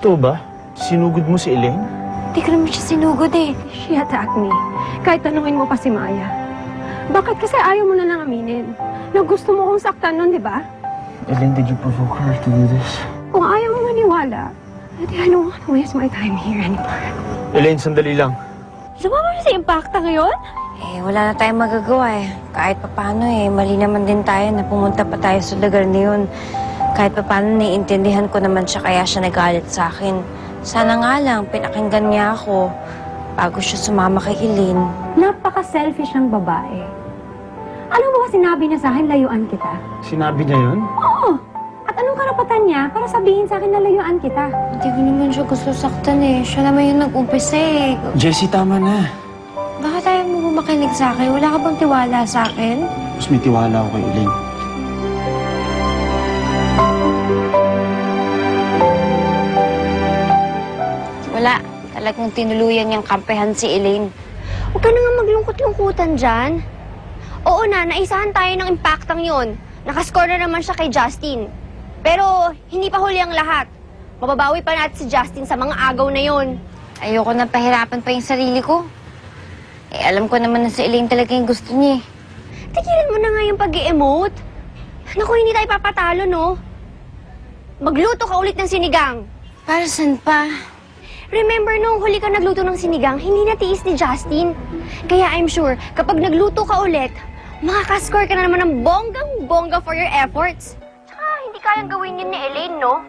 Totoo ba? Sinugod mo si Elaine? Hindi ko naman siya sinugod eh. She attacked me. Kahit tanungin mo pa si Maya. Bakit kasi ayaw mo na lang aminin? Na gusto mo kong saktan nun, di ba? Elaine, did you provoke her to do this? Kung ayaw mo maniwala, edi I don't want to waste my time here anymore. Elaine, sandali lang. Sumama na sa impacta ngayon? Eh, wala na tayong magagawa eh. Kahit papaano eh, mali naman din tayo na pumunta pa tayo sa lugar na yun. Kahit papaano naiintindihan ko naman siya kaya siya nagalit sa akin. Sana nga lang, pinakinggan niya ako bago siya sumama kay Elaine. Napaka-selfish ng babae. Alam mo ba sinabi niya sa akin, layuan kita? Sinabi niya yun? Oo! At anong karapatan niya para sabihin sa akin na layuan kita? Hindi ko naman siya gusto saktan eh. Siya naman yung nag-umpisa eh. Jessie, tama na. Bakit ayaw mo makinig sa akin? Wala ka bang tiwala sa akin? Mas may tiwala ako kay Elaine. Wala. Talagang tinuluyan niyang kampehan si Elaine. Huwag ka na nga maglungkot-lungkutan dyan. Oo na, naisahan tayo ng impactang yun. Nakascore na naman siya kay Justin. Pero hindi pa huli ang lahat. Mababawi pa natin si Justin sa mga agaw na yun. Ayoko na pahirapan pa yung sarili ko. Eh, alam ko naman na si Elaine talaga yung gusto niya eh. Tigilan mo na nga yung pag-i-emote. Naku, hindi tayo papatalo, no? Magluto ka ulit ng sinigang. Para saan pa? Remember nung huli ka nagluto ng sinigang, hindi natiis ni Justin. Kaya I'm sure, kapag nagluto ka ulit, makakascore ka na naman ng bonggang-bongga for your efforts. Tsaka, hindi kayang gawin yun ni Elaine, no?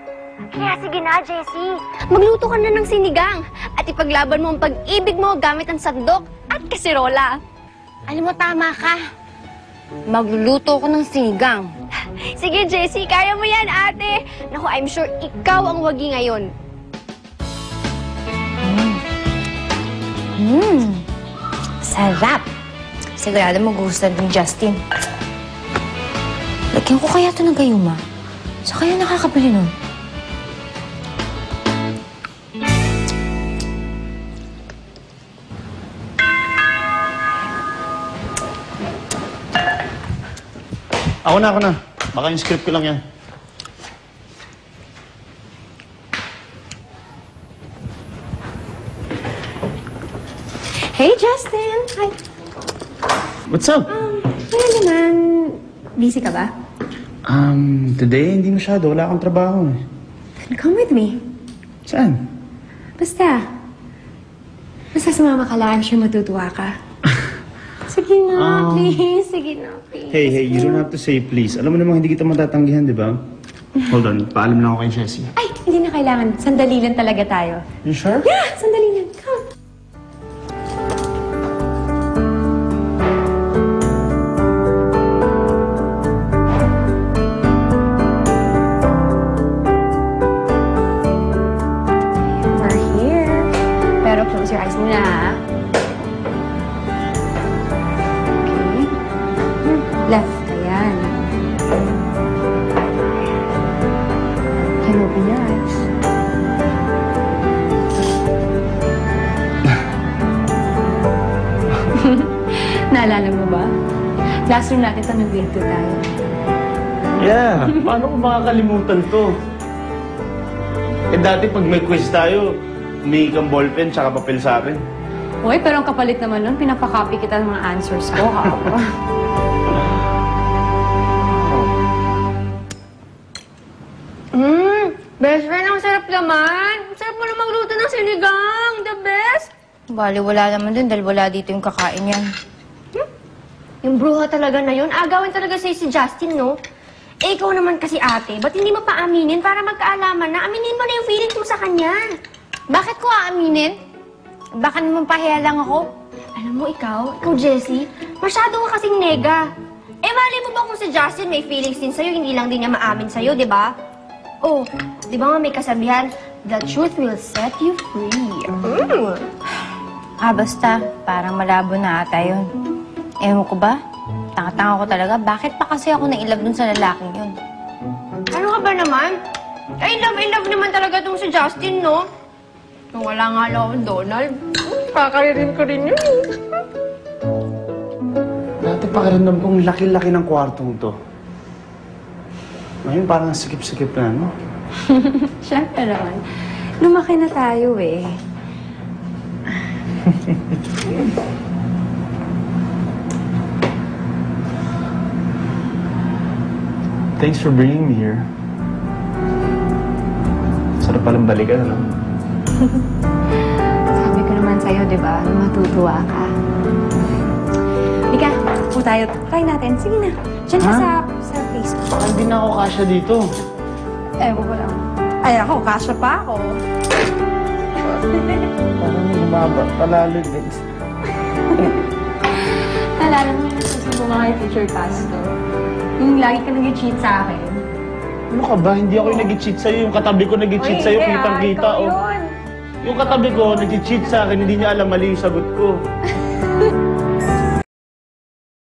Kaya sige na, Jessie. Magluto ka na ng sinigang at ipaglaban mo ang pag-ibig mo gamit ang sandok at kasirola. Alam mo, tama ka. Magluluto ko ng sinigang. Sige, Jessie, kaya mo yan, ate. Naku, I'm sure ikaw ang wagi ngayon. Sarap. Sigurado magugustuhan din Justin. Lagyan ko kaya ito ng gayuma. Sa kaya nakakabili nun? Ako na. Baka yung script ko lang yan. Hey, Justin! Hi! What's up? Kaya naman, busy ka ba? Today, hindi masyado. Wala akong trabaho. Come with me. Saan? Basta sumama ka lang. I'm sure matutuwa ka. Sige na, please. Sige na, please. Hey, you don't have to say please. Alam mo namang hindi kita matatanggihan, di ba? Hold on, paalam lang ako kay Jessie. Ay, hindi na kailangan. Sandali lang talaga tayo. You sure? Yeah, sandali lang. Come. We're here. Pero close your eyes muna, ha? Okay. Left. Ayan. Can you open your eyes? Naalala mo ba? Last room natin ito, nag-grade 2 tayo. Yeah, paano ko makakalimutan to? Eh dati pag may quiz tayo, humingi kang ballpen tsaka papel sa akin. Uy, pero ang kapalit naman nun, pinapakopy kita ng mga answers ko, ha? Best friend, ang sarap naman. Ang sarap mo na magluto ng sinigang. The best. Bali, wala naman din dahil wala dito yung kakain yan. Yung bruha talaga na yun, agawin talaga sa'yo si Justin, no? Eh, ikaw naman kasi ate, ba't hindi mo pa aminin para magkaalaman na aminin mo na yung feelings mo sa kanya? Bakit ko aaminin? Baka naman pahiya lang ako. Alam mo, ikaw Jessie, masyado ka kasing nega. Eh, mali mo ba kung si Justin may feelings din sa'yo, hindi lang din niya maamin sa'yo, di ba? Oh, di ba nga may kasabihan, the truth will set you free. Basta, parang malabo na ata yun. Ewan ko ba? Tanga-tanga ko talaga. Bakit pa kasi ako na-inlove dun sa lalaking yun? Ano ka ba naman? I love naman talaga tong si Justin, no? Kung wala nga lang akong Donald, kakaririn ko rin yun. Dati pakiramdam kong laki-laki ng kwartong to. Ngayon parang sikip-sikip na, no? Siyempre naman. Lumaki na tayo eh. Thanks for bringing me here. Sarap palang balikan, ano? Sabi ko naman sa'yo, di ba? Matutuwa ka. Halika, po tayo. Try natin. Sige na. Diyan ka sa Facebook. Baka hindi na ako kasya dito. Ewan ko lang. Ay, ako. Kasya pa ako. Parang bumaba, palalo din. Naalala mo yung nasusubo mga kay Teacher Castro? Yung lagi ka nag-cheat sa akin. Ano ka ba? Hindi ako yung nag-cheat sa'yo. Yung katabi ko nag-cheat sa'yo, kitang-kita. Ikaw Oh. yun. Yung katabi ko nag-cheat sa akin, hindi niya alam mali yung sagot ko.